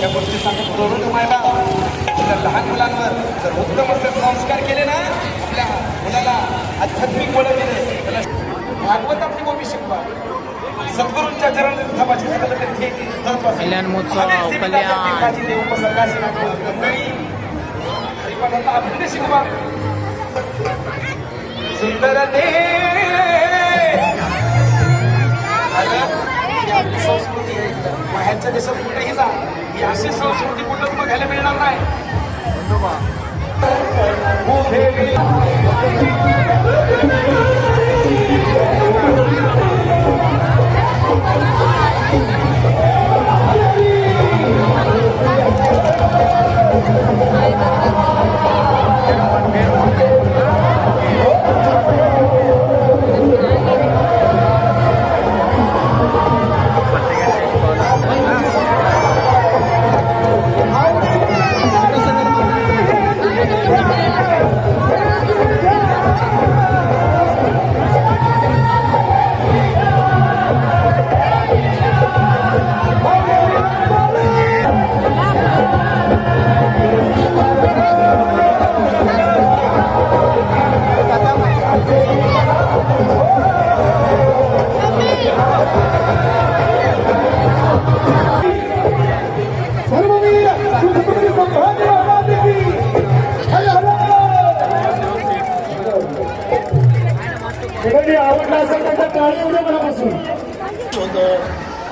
या गोष्टी सांगत तरुण मायला आपल्या लहान मुलांवर जर उत्तम असे संस्कार केले ना, आपल्या मुलाला आध्यात्मिक वळण दिले, त्याला भागवत आपली गोपी शिकवा, सद्गुरूंच्या चरण थापाची कल्याण महोत्सव कल्याण अभिनय शिकवा सुंदर ते संस्कृती बाहेरच्या देशात कुठेही जा, ही अशी संस्कृती कुठंच बघायला मिळणार नाही.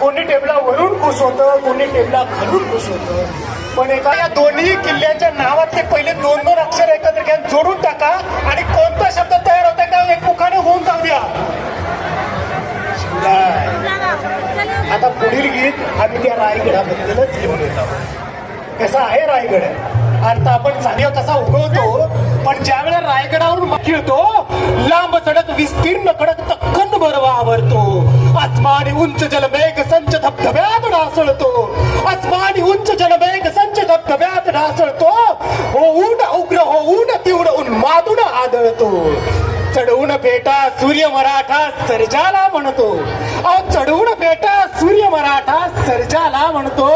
कोणी टेबलावरून खुश होतं, कोणी टेबला खालून खुश होतं, पण एका या दोन्ही किल्ल्याच्या नावातले पहिले 2-2 अक्षर एकत्र घ्या, जोडून टाका आणि कोणता शब्द तयार होता का एक मुखाने होऊन जाऊ द्या. आता पुढील गीत आम्ही त्या रायगडाबद्दलच घेऊन येतो. कसा आहे रायगड, आता आपण जाणीव कसा उगवतो, पण ज्या वेळेला रायगडावरून खेळतो, लांब सडक विस्तीर्ण कडक तक्कन बरवा आवरतो, आसमानी उंच जलमेघ संच धबधब्यात ढासळतो, आसमानी उंच जलमेघ संच धबधब्यात ढासळतो, होऊन उग्र होऊन तीव्र उन्मादून आदळतो, चढवून बेटा सूर्य मराठा सर्जाला म्हणतो, चढवून बेटा सूर्य मराठा सर्जाला म्हणतो,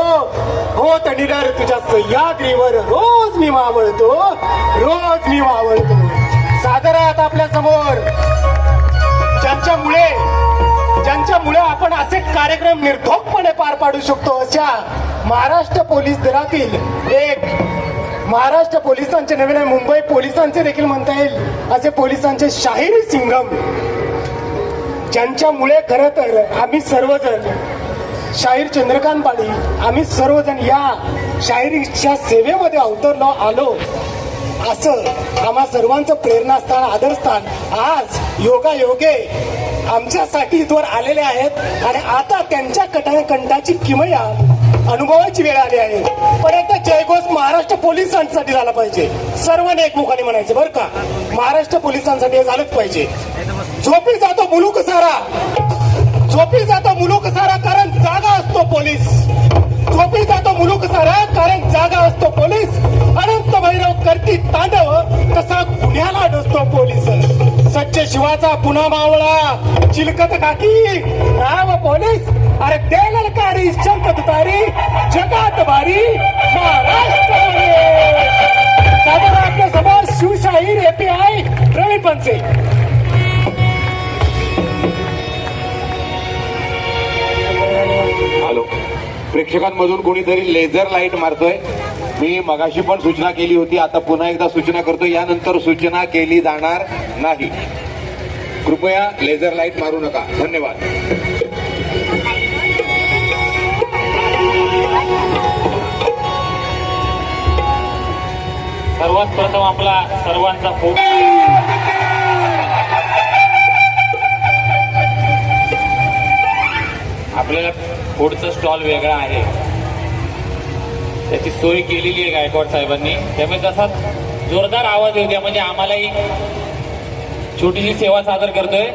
हो तडीलर तुझ्या सह्याद्रीवर रोज मी मावळतो, रोज मी मावळतो. सादरात आपल्या समोर ज्यांच्यामुळे आपण असे कार्यक्रम निर्धोकपणे पार पाडू शकतो अशा महाराष्ट्र पोलीस दलातील एक, महाराष्ट्र पोलिसांचे नवीन मुंबई पोलिसांचे देखील म्हणता येईल असे पोलिसांचे शाहीर सिंघम, ज्यांच्यामुळे खरं तर आम्ही सर्वजण शाहीर चंद्रकांत पाडी आम्ही सर्वजण या शाहिरीच्या सेवेमध्ये अवतरलो आलो, असं आम्हा सर्वांचं प्रेरणास्थान आदरस्थान आज योगायोगे आमच्यासाठी इथवर आलेले आहेत आणि आता त्यांच्या कंठाची किमया अनुभवाची वेळ आली आहे. पण एकदा जयघोष महाराष्ट्र पोलिसांसाठी झाला पाहिजे, सर्वांनी एकमुखाने म्हणायचं बरं का, महाराष्ट्र पोलिसांसाठी हे झालंच पाहिजे. झोपी जातो मुलूक सारा, झोपी जातो मुलूक सारा कारण जागा असतो पोलीस, झोपी जातो मुलूक सारा कारण जागा असतो पोलीस, अनंत भैरव करती तांडव तसा गुन्ह्याला डसतो पोलीस, सच्च शिवाचा पुन्हा मावळा चिलकत काकी नाव पोलीस, अरे ते ललकारी शंख तुतारी जगात बारी महाराष्ट्र. सादर आपल्या समोर शिवशाहीर API प्रवीण पंचे. हॅलो, प्रेक्षकांमधून कोणीतरी लेझर लाईट मारतोय. मी मगाशी पण सूचना केली होती, आता पुन्हा एकदा सूचना करतो, यानंतर सूचना केली जाणार नाही. कृपया लेझर लाईट मारू नका. धन्यवाद. सर्वात प्रथम आपला सर्वांचा आपल्याला पुढचा स्टॉल वेगळा आहे, त्याची सोय केलेली आहे गायकवाड साहेबांनी, त्यामुळे तसा जोरदार आवाज येऊ द्या म्हणजे आम्हालाही छोटीशी सेवा सादर करतोय.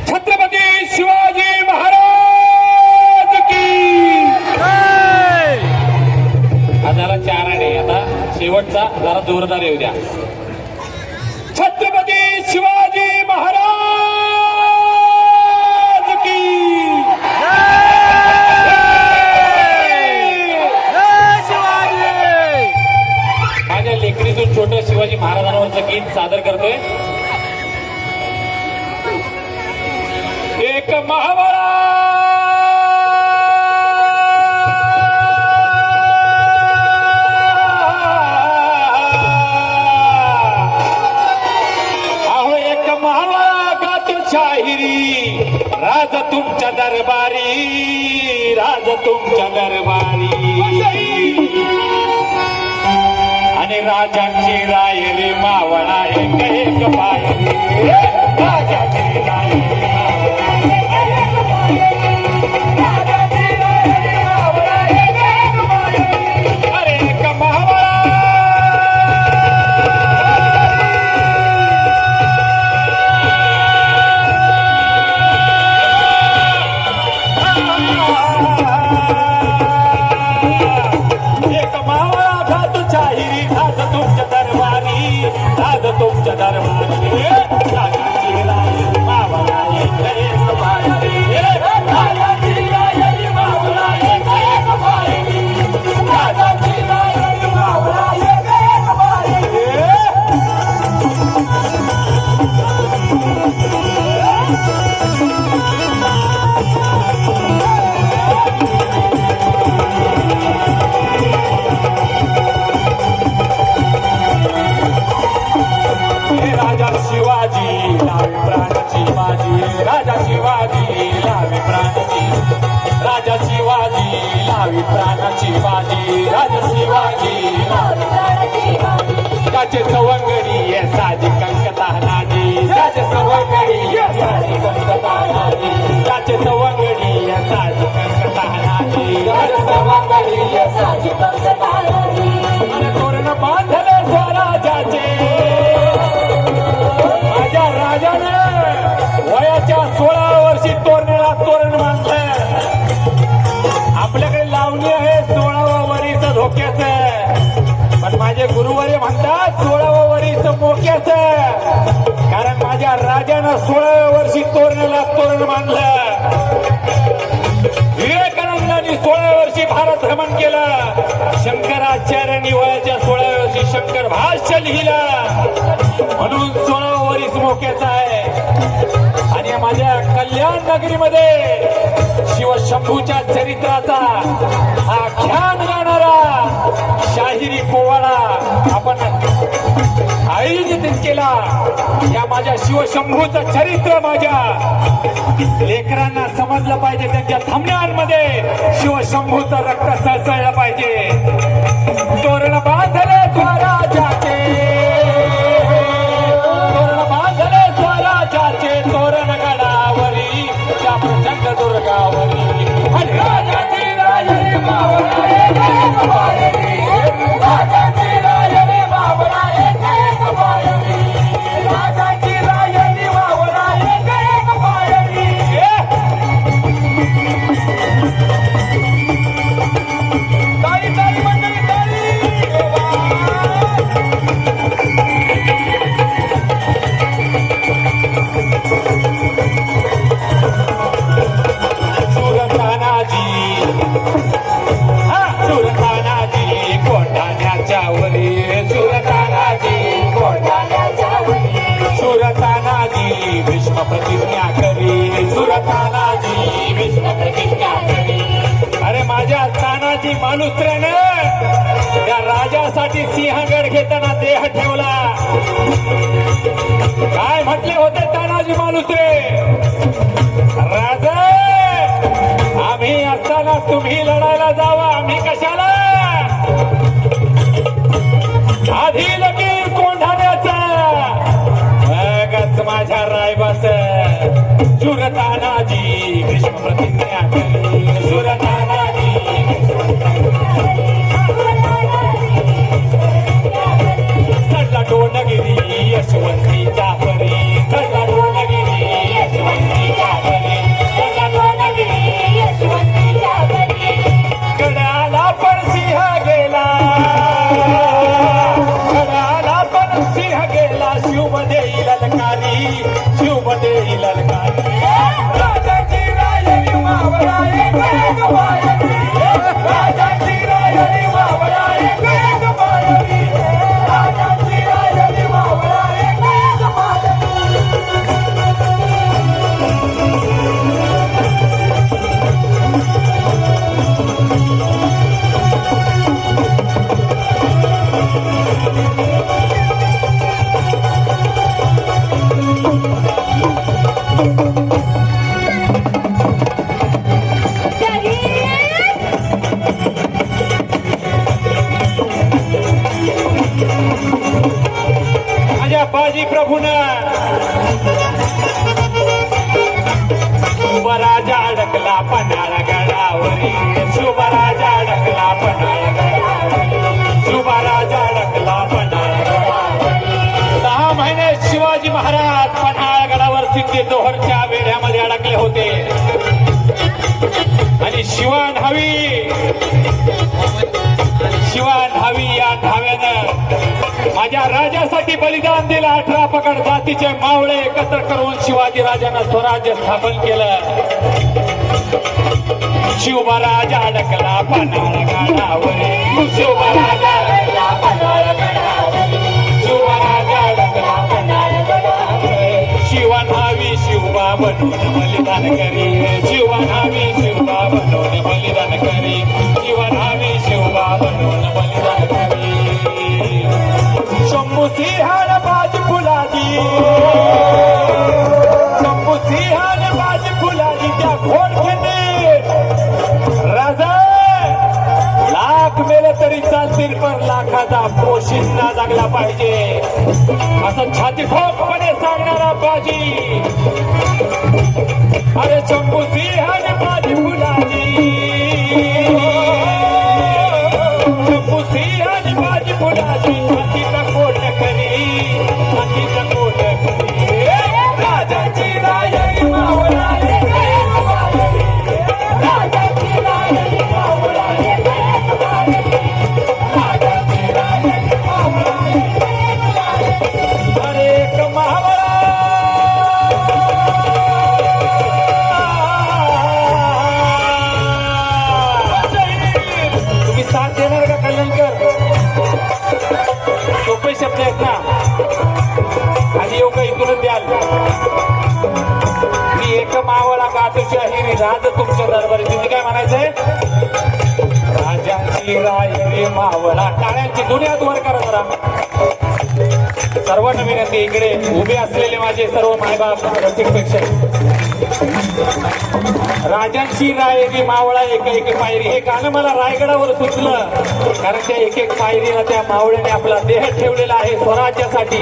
छत्रपती शिवाजी महाराज की. हा झाला 4 आणे, आता शेवटचा जरा जोरदार येऊ द्या. छत्रपती शिवाजी महाराज की. शिवाजी महाराजांवरचं गीत सादर करतोय. एक महाबळा अहो एक महाबळा गातो शाहिरी राज तुमच्या दरबारी, राज तुमच्या दरबारी. आणि राजांची रायरी मावळा एक एक पायरी, राजांची रायरी अरे एक महाबळा एक महाबळा घातू शाहिरी राज तुमच्या दरबारी, राज तुमच्या दरबारी. राजांची रायरी मावळा एक एक पायरी, राजांची रायरी मावळा एक एक पायरी, राजांची रायरी मावळा एक एक पायरी. राजा शिवाजी लावे प्राणाची बाजी, राजा शिवाजी लावे प्राणाची, राजा शिवाजी लावी प्राणाची बाजी, राजा शिवाजी लावे प्राणाची बाजी. त्याचे सवंगडी ये साजी कंकतानाजी, त्याचे सवंगडी ये साजी कंकतानाजी, त्याचे सवंगडी ये साजी कंकतानाजी, त्याचे सवंगडी ये साजी कंकतानाजी. आणि तोरण बांधले स्वराजाचे माझ्या राजाने वयाच्या 16 वर्षी तोरणाला तोरण बांधलं. आपल्याकडे लावणी आहे 16वा वरीच धोक्याचं, पण माझे गुरुवारी म्हणतात 16वा वरीच मोक्याचं. कारण माझ्या राजानं 16व्या वर्षी तोरणाला तोरण बांधलं. विवेकानंदांनी 16व्या वर्षी भारत भ्रमण केलं. शंकराचार्यांनी वयाच्या 16व्या वर्षी शंकर भाष्य लिहिलं. म्हणून 16वा वरीस मोक्याचा आहे. आणि माझ्या कल्याण नगरीमध्ये शिवशंभूच्या चरित्राचा आख्यान गाणारा शाहिरी पोवाडा आपण आयोजित केला. या माझ्या शिवशंभूचं चरित्र माझ्या लेकरांना समजलं पाहिजे. त्यांच्या थमण्यांमध्ये शिवशंभूचं रक्त सळसळलं पाहिजे. तोरण बांधले स्वराजाचे, तोरण बांधले स्वराजाचे, तोरण गडावरी त्या प्रचंड दुर्गावरी. आणि राजाची रायरी मावळा एक एक पायरी, राजाची रायरी मावळा एक एक पायरी, राजाची रायरी मावळा एक एक पायरी. ताली ताली मंडळी ताली. सुरतानाजी, सुरतानाजी कोंढाण्याच्या वरी, सुरतानाजी कोंढाण्याच्या वरी, सुरतानाजी भीष्म प्रतिज्ञा करी, सुरतानाजी भीष्म प्रतिज्ञा करी. अरे माझ्या तानाजी मालुसऱ्यानं त्या राजासाठी सिंहगड घेताना देह ठेवला. काय म्हटले होते तानाजी मालुसरे? राजा आम्ही असताना तुम्ही लढायला जावा, आम्ही कशाला? आधी लगीर कोंढाण्याचा मगच माझ्या रायबाच. सुरतानाजी भीष्म प्रतिज्ञा करी, सुरतानाजी चढला डोनगिरी यशवंतीच्या परी, चढला डोनगिरी यशवंतीच्या परी, चढला डोनगिरी यशवंतीच्या परी. गडाला पण सिंह गेला, गडाला पण सिंह गेला, शिव देई ललकारी, शिव देई ललकारी. बाजी प्रभून शुभराजा अडकला पन्हाळ गडावरी शुभराजा अडकला पन्हाळ गडावरी शुभराजा अडकला पन्हाळ गडावरी 6 महिने शिवाजी महाराज पन्हाळ गडावर सिद्धी जोहरच्या वेढ्यामध्ये अडकले होते आणि शिवा न्हावी या न्हाव्यानं माझ्या राजासाठी बलिदान दिलं 18 पकड जातीचे मावळे एकत्र करून शिवाजी राजानं स्वराज्य स्थापन केलं शिवराजा अडकला पन्हाळ गडावरी शिवराजा अडकला पन्हाळ गडावरी शिवराजा अडकला पन्हाळ गडावरी शिवा न्हावी शिवबा बनून बलिदान करी शिवा न्हावी शिवबा बनून बलिदान करी शिवा न्हावी शिवबा बनून बलिदान करी शंभू सिंहान बाजी फुलाजी शंभू सिंहान बाजी फुलाजी त्या घोडखेने राजा लाख मेले तरी चालतील पण लाखाचा पोशिंदा जगला पाहिजे असं छाती ठोकपणे सांगणारा बाजी अरे शंभू सिंहान बाजी फुलाजी शंभू सिंहान बाजी फुलाजी हातीचा कोट करी हातीचा कोट करी राजाची रायरी मावळा राजाची रायरी मावळा अरे एक महावळा तुम्ही साथ देणार का कल्याणकर सोपे शब्द आहेत ना आणि योग इथूनच द्याल मी एक मावळा गातोशाही राज तुमच्या दरबारी तुम्ही काय म्हणायचंय राजांची रायरी मावळा टाळ्यांची दुनियात वर करा जरा सर्वांना विनंती इकडे उभे असलेले माझे सर्व मायबाप रसिकपेक्षा राजांची रायरी मावळा एक पायरी हे गाणं मला रायगडावर सुचलं कारण त्या एक पायरीला त्या मावळ्याने आपला देह ठेवलेला आहे स्वराज्यासाठी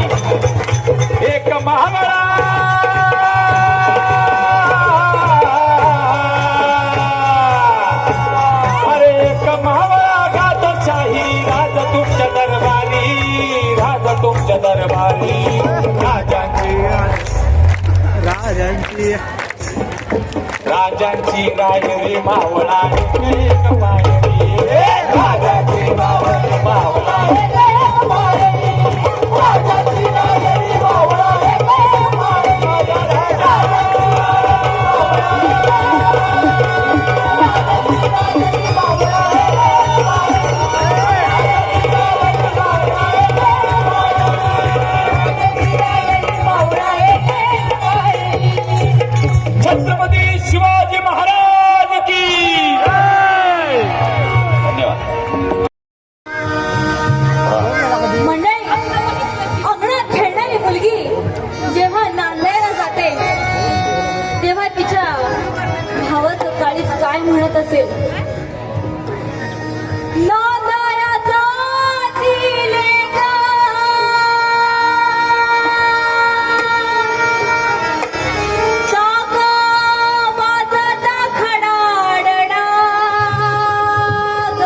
एक महावळा अरे एक महावळा गातशाही राज तुमच्या दरबारी राज तुमच्या दरबारी राजांची रायरी मावळा एक पायरी राजाची रायरी मावळा एक पायरी राजाची रायरी मावळा एक छत्रपती शिवाजी महाराज की धन्यवाद. मंडळी अंगणात खेळणारी मुलगी जेव्हा नांदायला जाते तेव्हा तिच्या भावाचं काळीज काय म्हणत असेल नांदाया जातीले का चाका वाजता खडाडडा ग.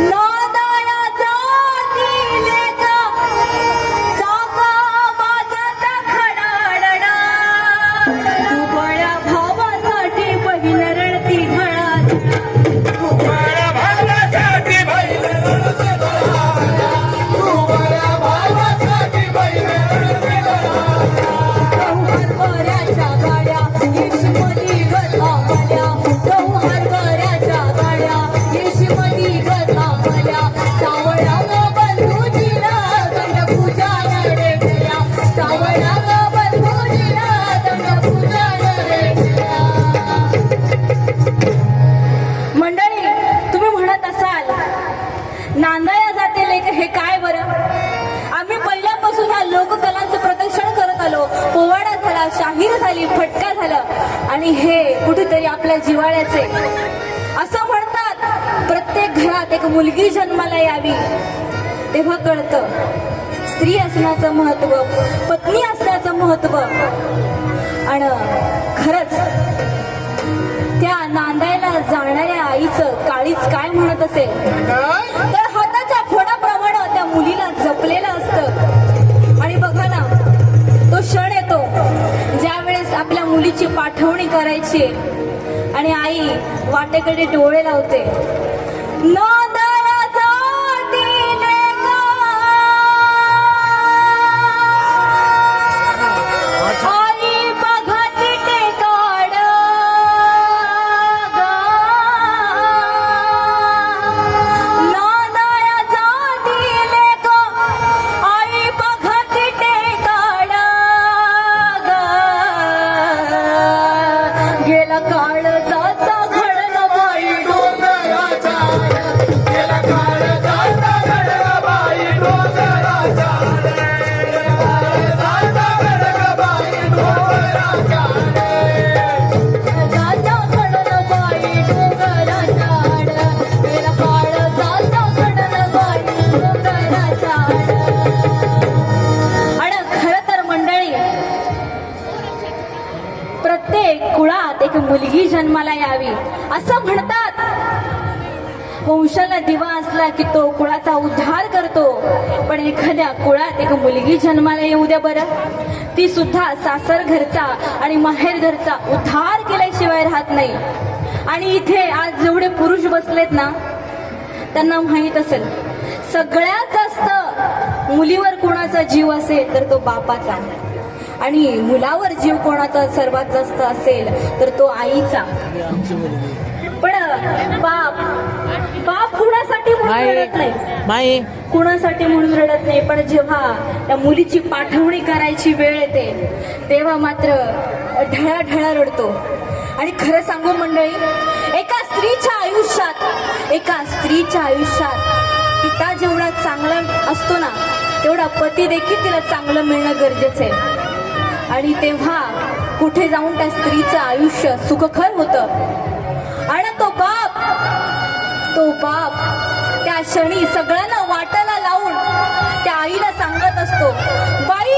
नांदाया जातीले का चाका वाजता खडाडडा दुबळ्या भावासाठी बहीण रडती घळा हरभऱ्याच्या गाड्या येशीमधी गतांबल्या गहू हरभऱ्याच्या गाड्या येशीमधी गतांबल्या सावळा ग बंधूजीला दंडपूजा नडेकल्या सावळा ग बंधूजीला दंडपूजा नडेकल्या. मंडळी तुम्ही म्हणत असाल नांदाया जाते लेक हे काय बरं आम्ही पहिल्यापासून ह्या लोककलांचं प्रदर्शन करत आलो पोवाडा झाला शाहीर झाली फटका झाला आणि हे कुठेतरी आपल्या जिव्हाळ्याचे असं म्हणतात प्रत्येक घरात एक मुलगी जन्माला यावी तेव्हा कळतं स्त्री असण्याचं महत्व, पत्नी असण्याचं महत्व. आणि खरंच त्या नांदायला जाणाऱ्या आईचं काळीच काय म्हणत असेल तर हाताच्या फोडाप्रमाणे त्या मुलीला जपलेलं असतं. आणि बघा ना, तो क्षण येतो ज्या वेळेस आपल्या मुलीची पाठवणी करायची आणि आई वाटेकडे डोळे लावते. प्रत्येक कुळात एक मुलगी जन्माला यावी असं म्हणतात. वंशाला दिवा असला की तो कुळाचा उद्धार करतो. पण एखाद्या कुळात एक मुलगी जन्माला येऊ द्या बरं, ती सुद्धा सासर घरचा आणि माहेर घरचा उद्धार केल्याशिवाय राहत नाही. आणि इथे आज जेवढे पुरुष बसलेत ना, त्यांना माहीत असेल सगळ्यात जास्त मुलीवर कोणाचा जीव असेल तर तो बापाचा, आणि मुलावर जीव कोणाचा सर्वात जास्त असेल तर तो आईचा. पण बाप कुणासाठी म्हणून रडत नाही, कुणासाठी म्हणून रडत नाही. पण जेव्हा त्या मुलीची पाठवणी करायची वेळ येते तेव्हा मात्र ढळाढळा रडतो. आणि खरं सांगू मंडळी, एका स्त्रीच्या आयुष्यात पिता जेवढा चांगला असतो ना, तेवढा पती देखील तिला चांगलं मिळणं गरजेचं आहे. आणि तेव्हा कुठे जाऊन त्या स्त्रीचं आयुष्य सुखकर होतं. आणि तो बाप त्या क्षणी सगळ्यांना वाटायला लावून त्या आईला सांगत असतो, बाई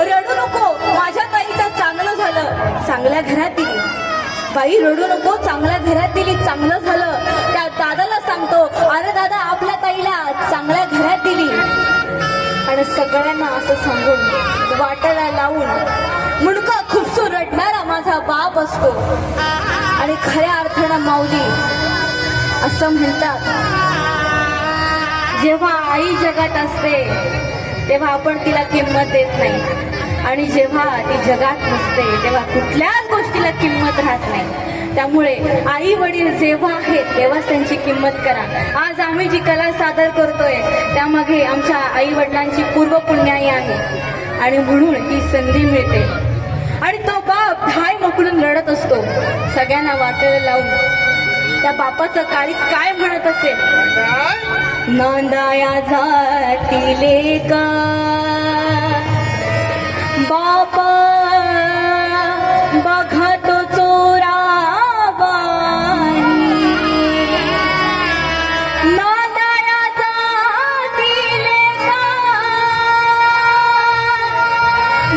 रडू नको, माझ्या ताईचं चांगलं झालं, चांगल्या घरात दिली. बाई रडू नको, चांगल्या घरात दिली, चांगलं झालं. त्या दादाला सांगतो, अरे दादा आपल्या ताईला चांगल्या घरात दिली. आणि सगळ्यांना असं सांगून वाटायला लावून मुडका खुपसून रडणारा माझा बाप असतो. आणि खऱ्या अर्थानं माऊली असं म्हणतात, जेव्हा आई जगात असते तेव्हा आपण तिला किंमत देत नाही, आणि जेव्हा ती जगात नसते तेव्हा कुठल्याच गोष्टीला किंमत राहत नाही. त्यामुळे आई वडील जेव्हा आहेत तेव्हाच त्यांची किंमत करा. आज आम्ही जी कला सादर करतोय त्यामागे आमच्या आई वडिलांची पूर्व पुण्याई आहे, आणि म्हणून ही संधी मिळते. आणि तो बाप धाय मोकळून रडत असतो, सगळ्यांना वाटायला लावून. त्या बापाचं काळीच काय म्हणत असेल, नांदाया जातीले का बापा बघा तो चोरावानी, नांदाया जातीले का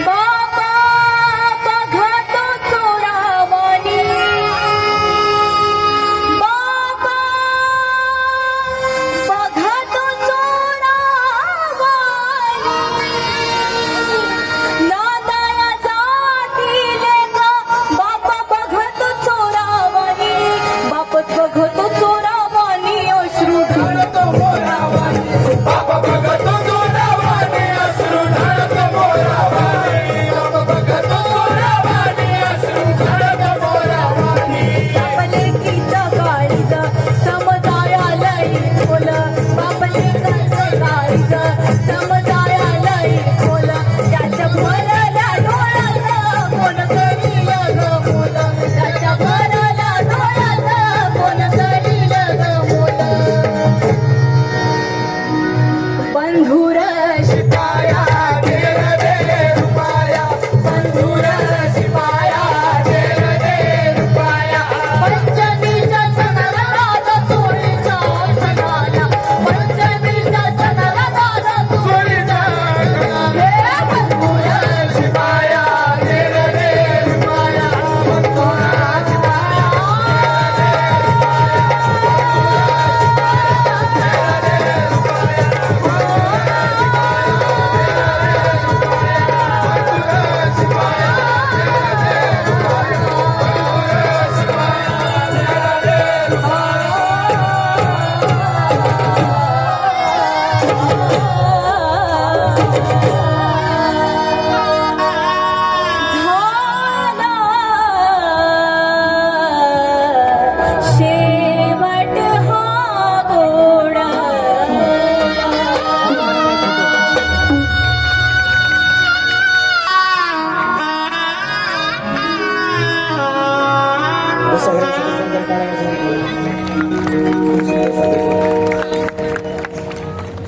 बापा बघा तो चोरावानी, बापा बघा तो चोरावानी, नांदाया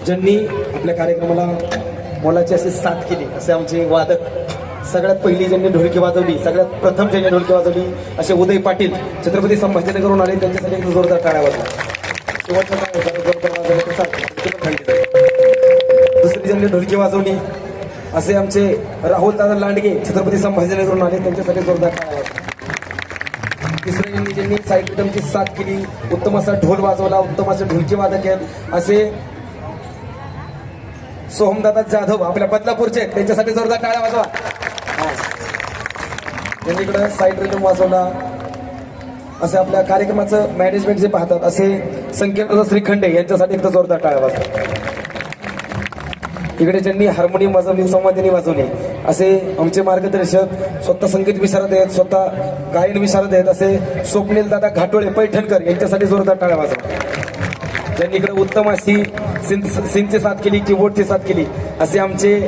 ज्यांनी आपल्या कार्यक्रमाला मोलाची अशी साथ केली असे आमचे वादक, सगळ्यात पहिली ज्यांनी ढोलकी वाजवली, सगळ्यात प्रथम ज्यांनी ढोलकी वाजवली असे उदय पाटील छत्रपती संभाजीनगरहून आले, त्यांच्यासाठी एक जोरदार टाळ्या वाजवा. शेवटच्या टाळ्या जोरदार वाजवल्या तर चालतं, ते पण खंडित आहे. दुसरी ज्यांनी ढोलकी वाजवली असे आमचे राहुल दादा लांडगे छत्रपती संभाजीनगरहून आले, त्यांच्यासाठी जोरदार टाळ्या वाजवा. तिसऱ्या ज्यांनी साईड रिदमची साथ केली, उत्तम असा ढोल वाजवला, उत्तम असे ढोलकी वादक आहेत असे सोहमदादा जाधव आपल्या बदलापूरचे आहेत, त्यांच्यासाठी जोरदार टाळ्या वाजवा. त्यांनी इकडं साईड रिदम वाजवला. असे आपल्या कार्यक्रमाचं मॅनेजमेंट जे पाहतात असे संकेत श्रीखंडे यांच्यासाठी एकदा जोरदार टाळ्या वाजवा. इकडे ज्यांनी हार्मोनियम वाजवली, संवादिनी वाजवली असे आमचे मार्गदर्शक, स्वतः संगीत विशारद आहेत, स्वतः गायन विशारद आहेत असे स्वप्नील दादा घाटोळे पैठणकर यांच्यासाठी जोरदार टाळ्या वाजवा. ज्यांनी इकडे उत्तम अशी सिंचची साथ केली, कीबोर्डची साथ केली असे आमचे,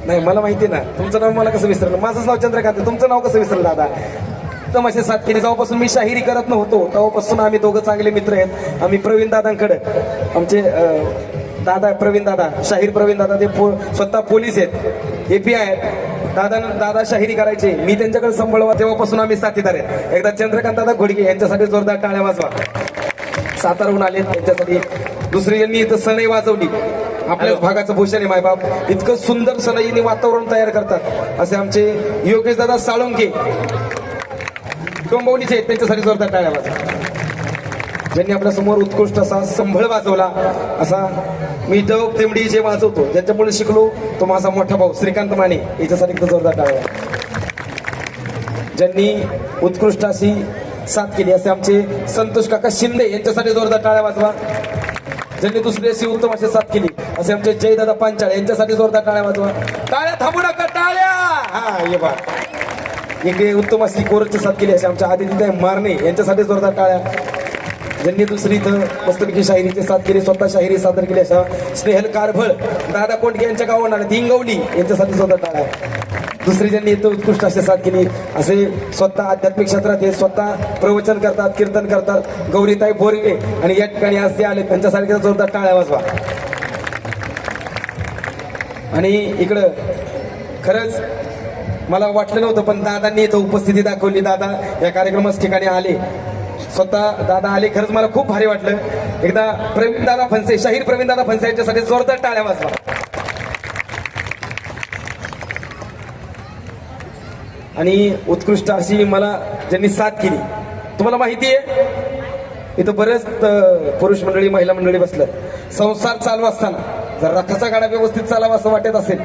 नाही मला माहिती ना तुमचं नाव मला कसं विसरलं, माझंच नाव चंद्रकांत, तुमचं नाव कसं विसरलं दादा. उत्तम अशी साथ केली. जेव्हापासून मी शाहिरी करत नव्हतो तेव्हापासून आम्ही दोघं चांगले मित्र आहेत. आम्ही प्रवीण दादांकडे, आमचे दादा प्रवीण दादा, शाहीर प्रवीण दादा, ते स्वतः पोलीस आहेत, API आहेत. दादा शाहिरी करायचे, मी त्यांच्याकडे सांभाळवा, तेव्हापासून आम्ही साथीदार आहेत. एकदा चंद्रकांत दादा घोडगे यांच्यासाठी जोरदार टाळ्या वाजवा. साताराहून आले त्यांच्यासाठी. दुसरी यांनी इथं सनई वाजवली, आपल्याच भागाचं भूषण आहे मायबाप, इतकं सुंदर सनईने वातावरण तयार करतात असे आमचे योगेश दादा साळुंके डोंबवलीचे आहेत, त्यांच्यासाठी जोरदार टाळ्या वाजवा. ज्यांनी आपल्या समोर उत्कृष्ट असा संभळ वाजवला, असा मी डब तिमडी जे वाजवतो ज्यांच्यामुळे शिकलो तो माझा मोठा भाऊ श्रीकांत माने, याच्यासाठी एकदा जोरदार टाळ्या. ज्यांनी उत्कृष्ट अशी साथ केली असे आमचे संतोष काका शिंदे, यांच्यासाठी जोरदार टाळ्या वाजवा. ज्यांनी दुसरी अशी उत्तम अशी साथ केली असे आमचे जयदादा पांचाळ, यांच्यासाठी जोरदार टाळ्या वाजवा. टाळ्या थांबू नका, टाळ्या. हा ये बा, इकडे उत्तम अशी कोरची साथ केली असे आमच्या आदित्य मारणे, यांच्यासाठी जोरदार टाळ्या. ज्यांनी दुसरी इथं मस्तपैकी शाहिरीची साथ केली, स्वतः शाहिरी सादर केली अशा स्नेहल कारभळ, दादा कोंडके यांच्या गावाला हिंगवली, यांच्यासाठी जोरदार टाळ्या. दुसरी ज्यांनी इथं उत्कृष्ट अशी साथ केली असे स्वतः आध्यात्मिक क्षेत्रात हे स्वतः प्रवचन करतात, कीर्तन करतात, गौरीताई बोरगे, आणि या ठिकाणी आज ते आले, त्यांच्यासाठी जोरदार टाळ्या वाजवा. आणि इकडं खरंच मला वाटलं नव्हतं, पण दादांनी इथं उपस्थिती दाखवली. दादा या कार्यक्रमाच्या ठिकाणी आले, स्वतः दादा आले, खरंच मला खूप भारी वाटलं. एकदा प्रवीण दादा फणसे, शाहीर प्रवीण दादा फणसे यांच्यासाठी जोरदार टाळ्या वाजवा. आणि उत्कृष्ट अशी मला ज्यांनी साथ केली, तुम्हाला माहिती आहे इथं बरेच पुरुष मंडळी महिला मंडळी बसल्यात. संसार चालू असताना जर रथाचा गाडा व्यवस्थित चालावा असं वाटत असेल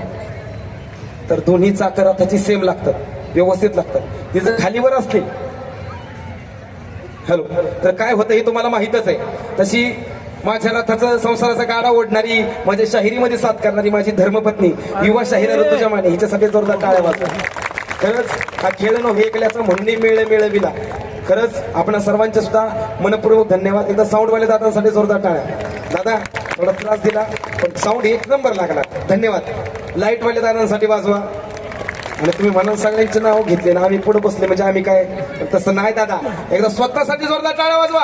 तर दोन्ही चाकं रथाची सेम लागतात, व्यवस्थित लागतात. ती जर खालीवर असतील हॅलो तर काय होतं हे तुम्हाला माहितच आहे. तशी माझ्या रथाचा संसाराचा गाडा ओढणारी, माझ्या शाहिरीमध्ये साथ करणारी माझी धर्मपत्नी युवा शाहीर ऋतुजा माने, हिच्यासाठी जोरदार टाळ्या वाजवा. खरंच हा खेळ नव्हे ऐकल्याचं म्हणणे मिळविला. खरंच आपणा सर्वांचे सुद्धा मनपूर्वक धन्यवाद. एकदा साऊंडवाले दादांसाठी जोरदार टाळ्या. दादा थोडा त्रास दिला पण साऊंड एक नंबर लागला, धन्यवाद. लाईटवाले दादांसाठी वाजवा. आणि तुम्ही म्हणून सगळ्यांचे नाव घेतले ना, आम्ही पुढे बसले म्हणजे आम्ही काय, तसं नाही दादा. एकदा स्वतःसाठी जोरदार टाळ्या वाजवा.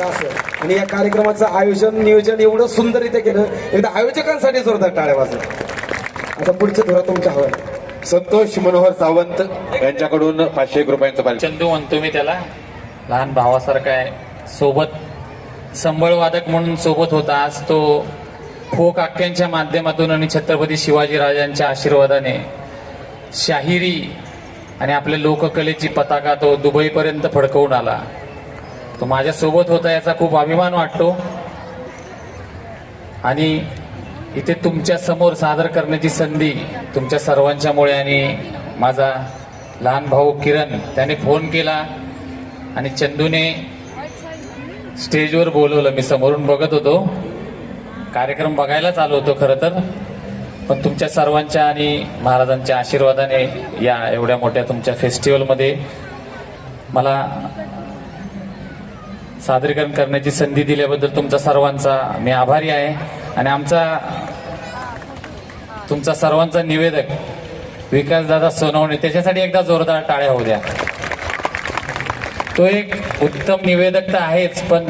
असं आणि या कार्यक्रमाचं आयोजन नियोजन एवढं सुंदररित्या केलं, एकदा आयोजकांसाठी जोरदार टाळ्या वाजवा. आता पुढचे धोरण तुमच्या हवं. संतोष मनोहर सावंत यांच्याकडून 501 रुपयांचं पारितोषिक. चंदू म्हणतो मी त्याला, लहान भावासारखा आहे, सोबत संबळवादक म्हणून सोबत होता. आज तो फोक आख्यांच्या माध्यमातून आणि छत्रपती शिवाजीराजांच्या आशीर्वादाने शाहिरी आणि आपल्या लोककलेची पताका तो दुबईपर्यंत फडकवून आला. तो माझ्या सोबत होता याचा खूप अभिमान वाटतो. आणि इथे तुमच्या समोर सादर करण्याची संधी तुमच्या सर्वांच्यामुळे, आणि माझा लहान भाऊ किरण त्याने फोन केला आणि चंदूने स्टेजवर बोलवलं. मी समोरून बघत होतो, कार्यक्रम बघायलाच आलो होतो खरं तर, पण तुमच्या सर्वांच्या आणि महाराजांच्या आशीर्वादाने या एवढ्या मोठ्या तुमच्या फेस्टिवलमध्ये मला सादरीकरण करण्याची संधी दिल्याबद्दल तुमचा सर्वांचा मी आभारी आहे. आणि तुमचा सर्वांचा निवेदक विकासदादा सोनवणे, त्याच्यासाठी एकदा जोरदार टाळ्या होऊ द्या. तो एक उत्तम निवेदक तर आहेच, पण